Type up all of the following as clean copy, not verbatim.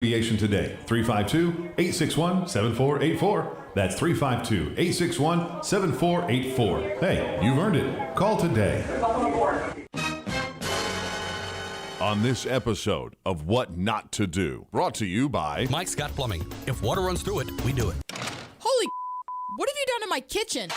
Abbreviation today, 352-861-7484. That's 352-861-7484. Hey, you've earned it. Call today. On this episode of What Not to Do, brought to you by Mike's got plumbing. If water runs through it, we do it. Holy, what have you done in my kitchen?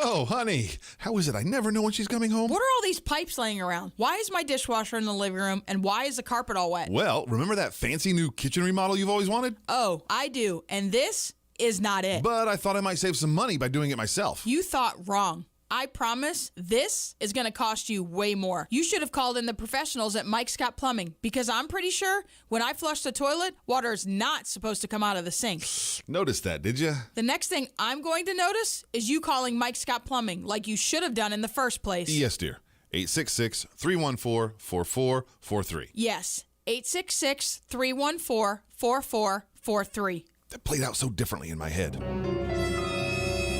Oh, honey, how is it? I never know when she's coming home. What are all these pipes laying around? Why is my dishwasher in the living room, and why is the carpet all wet? Well, remember that fancy new kitchen remodel you've always wanted? Oh, I do, and this is not it. But I thought I might save some money by doing it myself. You thought wrong. I promise this is going to cost you way more. You should have called in the professionals at Mike's Got Plumbing, because I'm pretty sure when I flush the toilet, water is not supposed to come out of the sink. Noticed that, did you? The next thing I'm going to notice is you calling Mike's Got Plumbing like you should have done in the first place. Yes, dear. 866-314-4443. Yes, 866-314-4443. That played out so differently in my head.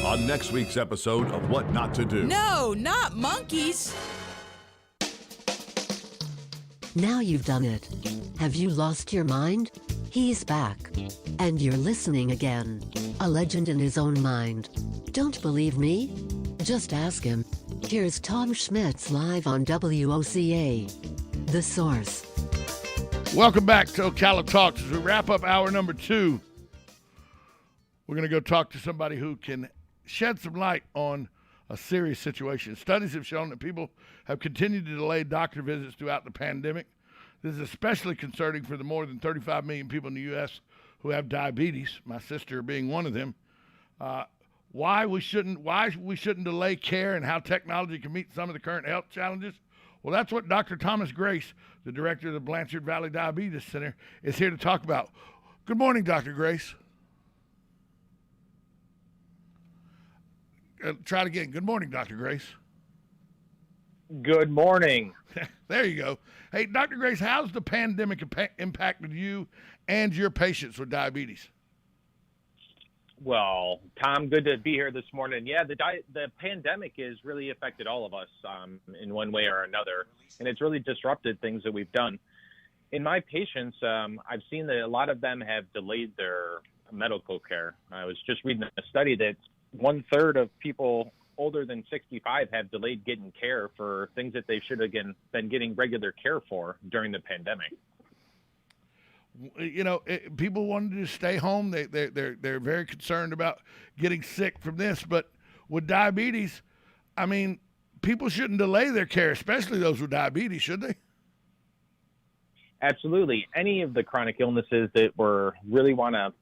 on next week's episode of What Not to Do. No, not monkeys. Now you've done it. Have you lost your mind? He's back. And you're listening again. A legend in his own mind. Don't believe me? Just ask him. Here's Tom Schmitz live on WOCA. The Source. Welcome back to Ocala Talks. As we wrap up hour number 2, we're going to go talk to somebody who can shed some light on a serious situation. Studies have shown that people have continued to delay doctor visits throughout the pandemic. This is especially concerning for the more than 35 million people in the U.S. who have diabetes, my sister being one of them. Why we shouldn't delay care and how technology can meet some of the current health challenges? Well, that's what Dr. Thomas Grace, the director of the Blanchard Valley Diabetes Center, is here to talk about. Good morning, Dr. Grace. Try it again. Good morning, Dr. Grace. Good morning. There you go. Hey, Dr. Grace, how's the pandemic impacted you and your patients with diabetes? Well, Tom, good to be here this morning. Yeah, the pandemic has really affected all of us in one way or another, and it's really disrupted things that we've done. In my patients, I've seen that a lot of them have delayed their medical care. I was just reading a study that 1/3 of people older than 65 have delayed getting care for things that they should have been getting regular care for during the pandemic. You know, people wanted to stay home. They're very concerned about getting sick from this. But with diabetes, I mean, people shouldn't delay their care, especially those with diabetes, should they? Absolutely. Any of the chronic illnesses that we really want to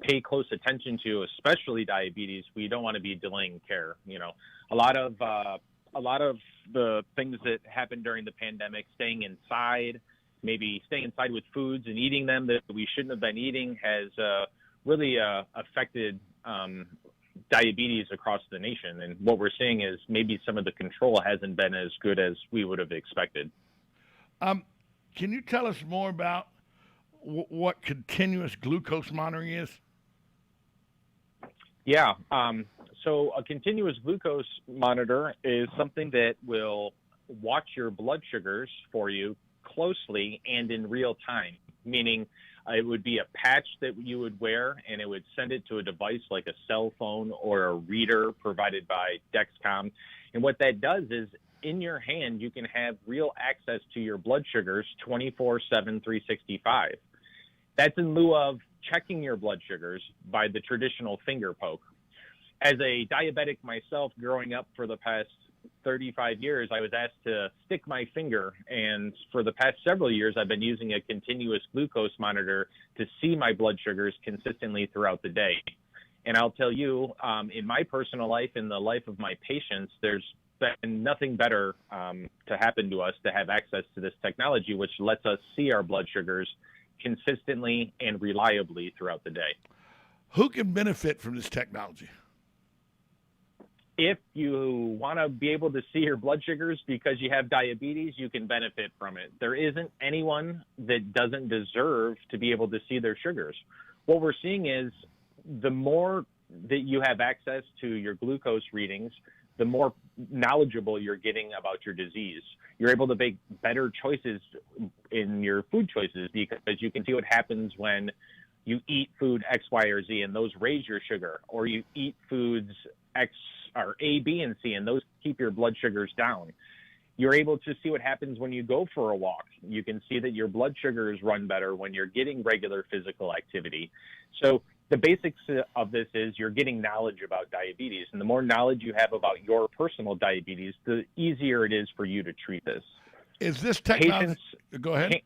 pay close attention to, especially diabetes, we don't want to be delaying care. You know, a lot of the things that happened during the pandemic, staying inside, maybe staying inside with foods and eating them that we shouldn't have been eating, has really affected diabetes across the nation. And what we're seeing is maybe some of the control hasn't been as good as we would have expected. Can you tell us more about what continuous glucose monitoring is? Yeah. So a continuous glucose monitor is something that will watch your blood sugars for you closely and in real time, meaning it would be a patch that you would wear, and it would send it to a device like a cell phone or a reader provided by Dexcom. And what that does is, in your hand, you can have real access to your blood sugars 24/7, 365. That's in lieu of checking your blood sugars by the traditional finger poke. As a diabetic myself, growing up for the past 35 years, I was asked to stick my finger, and for the past several years, I've been using a continuous glucose monitor to see my blood sugars consistently throughout the day. And I'll tell you, in my personal life, in the life of my patients, there's been nothing better to happen to us to have access to this technology, which lets us see our blood sugars consistently and reliably throughout the day. Who can benefit from this technology? If you want to be able to see your blood sugars because you have diabetes, you can benefit from it. There isn't anyone that doesn't deserve to be able to see their sugars. What we're seeing is the more that you have access to your glucose readings, the more knowledgeable you're getting about your disease. You're able to make better choices in your food choices because you can see what happens when you eat food X, Y, or Z, and those raise your sugar, or you eat foods X or A, B, and C, and those keep your blood sugars down. You're able to see what happens when you go for a walk. You can see that your blood sugars run better when you're getting regular physical activity. So the basics of this is you're getting knowledge about diabetes. And the more knowledge you have about your personal diabetes, the easier it is for you to treat this. Is this technology? Go ahead.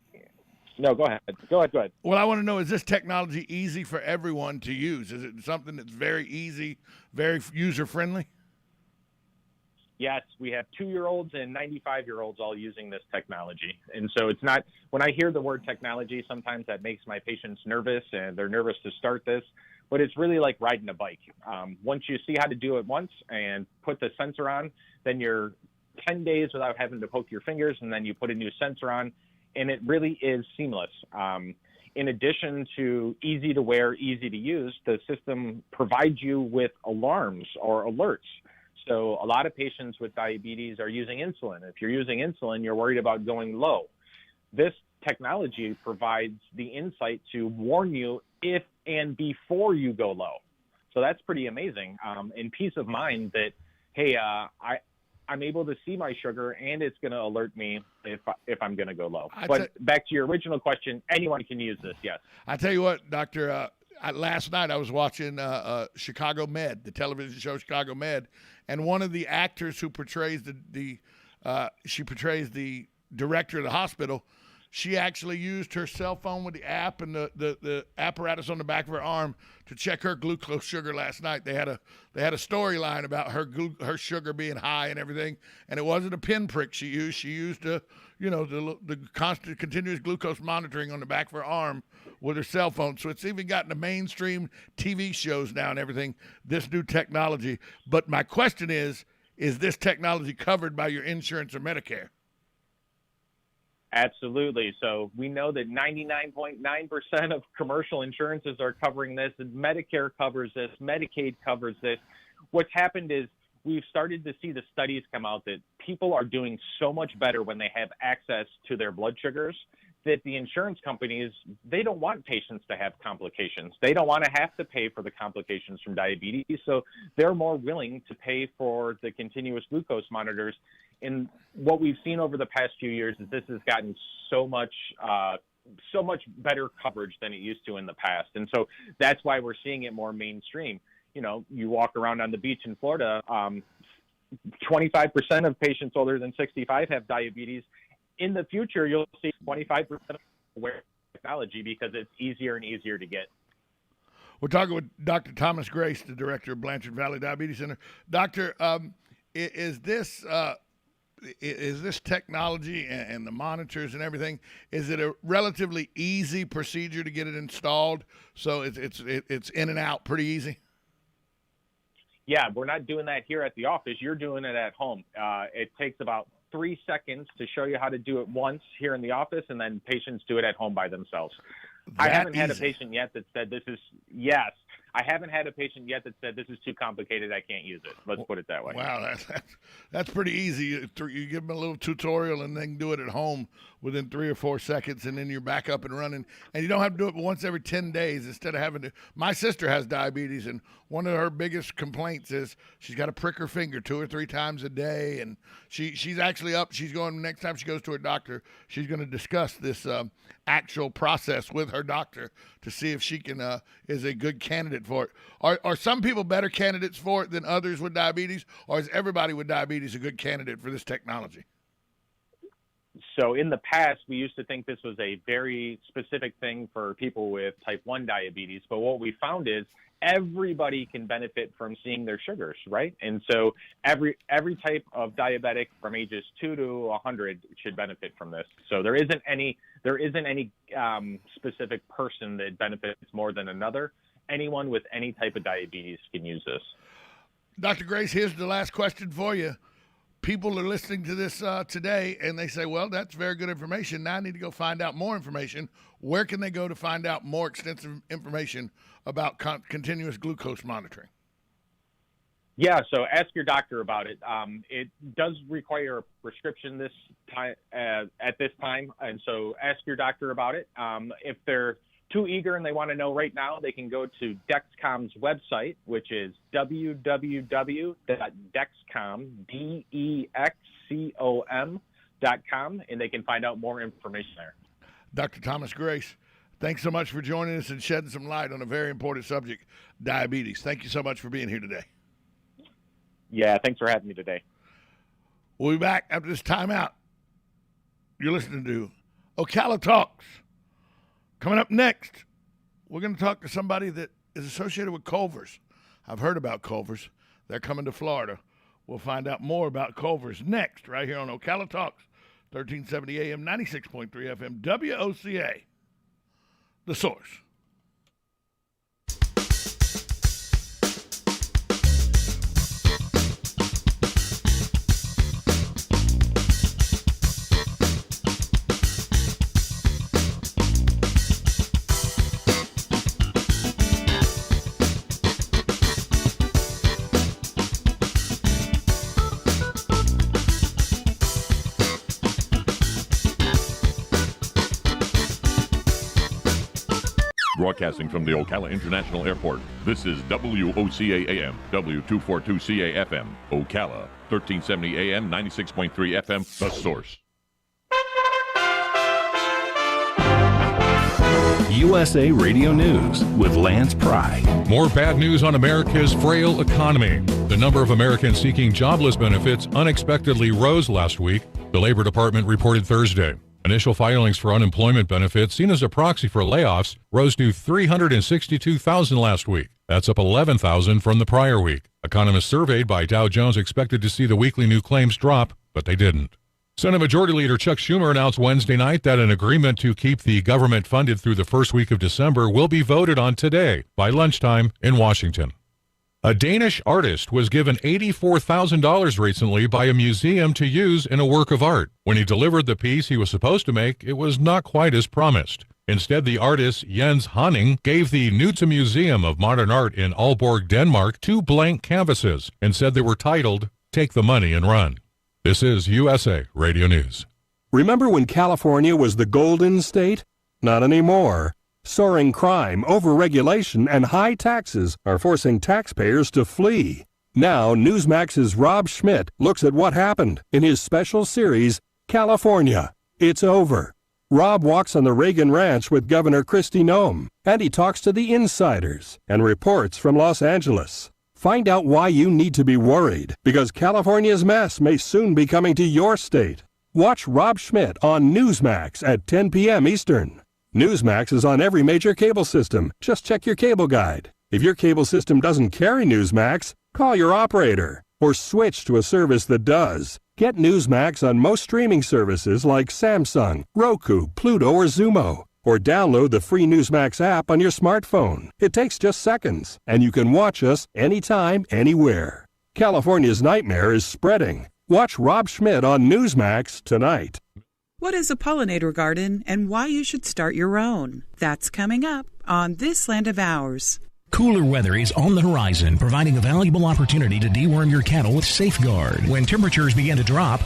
No, go ahead. Go ahead. Well, I want to know, is this technology easy for everyone to use? Is it something that's very easy, very user-friendly? Yes, we have 2-year-olds and 95-year-olds all using this technology. And so it's not, when I hear the word technology, sometimes that makes my patients nervous and they're nervous to start this, but it's really like riding a bike. Once you see how to do it once and put the sensor on, then you're 10 days without having to poke your fingers, and then you put a new sensor on, and it really is seamless. In addition to easy to wear, easy to use, the system provides you with alarms or alerts. So a lot of patients with diabetes are using insulin. If you're using insulin, you're worried about going low. This technology provides the insight to warn you if and before you go low. So that's pretty amazing. And peace of mind that, hey, I'm able to see my sugar, and it's going to alert me if I'm going to go low. But back to your original question, anyone can use this, yes. I tell you what, Doctor, last night I was watching Chicago Med, the television show Chicago Med, and one of the actors who portrays she portrays the director of the hospital. She actually used her cell phone with the app and the apparatus on the back of her arm to check her glucose sugar last night. They had a storyline about her sugar being high and everything, and it wasn't a pinprick she used. She used the constant continuous glucose monitoring on the back of her arm with her cell phone. So it's even gotten to mainstream TV shows now and everything, this new technology. But my question is this technology covered by your insurance or Medicare? Absolutely. So we know that 99.9% of commercial insurances are covering this, and Medicare covers this, Medicaid covers this. What's happened is we've started to see the studies come out that people are doing so much better when they have access to their blood sugars that the insurance companies, they don't want patients to have complications. They don't want to have to pay for the complications from diabetes, so they're more willing to pay for the continuous glucose monitors. And what we've seen over the past few years is this has gotten so much better coverage than it used to in the past. And so that's why we're seeing it more mainstream. You know, you walk around on the beach in Florida, 25% of patients older than 65 have diabetes. In the future, you'll see 25% wear technology because it's easier and easier to get. We're talking with Dr. Thomas Grace, the director of Blanchard Valley Diabetes Center. Doctor, is this technology and the monitors and everything, is it a relatively easy procedure to get it installed? So it's in and out pretty easy? Yeah, we're not doing that here at the office. You're doing it at home. It takes about 3 seconds to show you how to do it once here in the office, and then patients do it at home by themselves. I haven't had a patient yet that said I haven't had a patient yet that said this is too complicated, I can't use it. Let's put it that way. Wow, that's pretty easy. You give them a little tutorial and then do it at home within 3 or 4 seconds, and then you're back up and running. And you don't have to do it once every 10 days instead of having to. My sister has diabetes, and one of her biggest complaints is she's got to prick her finger 2 or 3 times a day. And she's actually up. She's going, next time she goes to her doctor, she's going to discuss this actual process with her doctor to see if she can is a good candidate for it. Are some people better candidates for it than others with diabetes, or is everybody with diabetes a good candidate for this technology? So in the past, we used to think this was a very specific thing for people with type 1 diabetes, but what we found is everybody can benefit from seeing their sugars, right? And so every type of diabetic from ages 2 to 100 should benefit from this. So there isn't any specific person that benefits more than another. Anyone with any type of diabetes can use this. Dr. Grace, here's the last question for you. People are listening to this today, and they say, well, that's very good information. Now I need to go find out more information. Where can they go to find out more extensive information about continuous glucose monitoring? Yeah, so ask your doctor about it. It does require a prescription this time at this time, and so ask your doctor about it. If they're too eager and they want to know right now, they can go to Dexcom's website, which is www.dexcom.com, and they can find out more information there. Dr. Thomas Grace, thanks so much for joining us and shedding some light on a very important subject, diabetes. Thank you so much for being here today. Yeah, thanks for having me today. We'll be back after this timeout. You're listening to Ocala Talks. Coming up next, we're going to talk to somebody that is associated with Culver's. I've heard about Culver's. They're coming to Florida. We'll find out more about Culver's next, right here on Ocala Talks, 1370 AM, 96.3 FM, WOCA, The Source. Broadcasting from the Ocala International Airport, this is WOCA AM, W242CA FM, Ocala, 1370 AM, 96.3 FM, The Source. USA Radio News with Lance Pry. More bad news on America's frail economy. The number of Americans seeking jobless benefits unexpectedly rose last week, the Labor Department reported Thursday. Initial filings for unemployment benefits, seen as a proxy for layoffs, rose to 362,000 last week. That's up 11,000 from the prior week. Economists surveyed by Dow Jones expected to see the weekly new claims drop, but they didn't. Senate Majority Leader Chuck Schumer announced Wednesday night that an agreement to keep the government funded through the first week of December will be voted on today by lunchtime in Washington. A Danish artist was given $84,000 recently by a museum to use in a work of art. When he delivered the piece he was supposed to make, it was not quite as promised. Instead, the artist Jens Honning gave the Nutse Museum of Modern Art in Aalborg, Denmark, 2 blank canvases and said they were titled, "Take the Money and Run." This is USA Radio News. Remember when California was the Golden State? Not anymore. Soaring crime, overregulation, and high taxes are forcing taxpayers to flee. Now, Newsmax's Rob Schmidt looks at what happened in his special series, California. It's over. Rob walks on the Reagan Ranch with Governor Kristi Noem, and he talks to the insiders and reports from Los Angeles. Find out why you need to be worried, because California's mess may soon be coming to your state. Watch Rob Schmidt on Newsmax at 10 p.m. Eastern. Newsmax is on every major cable system. Just check your cable guide. If your cable system doesn't carry Newsmax, call your operator or switch to a service that does. Get Newsmax on most streaming services like Samsung, Roku, Pluto, or Xumo. Or download the free Newsmax app on your smartphone. It takes just seconds, and you can watch us anytime, anywhere. California's nightmare is spreading. Watch Rob Schmidt on Newsmax tonight. What is a pollinator garden and why you should start your own? That's coming up on This Land of Ours. Cooler weather is on the horizon, providing a valuable opportunity to deworm your cattle with Safeguard. When temperatures begin to drop,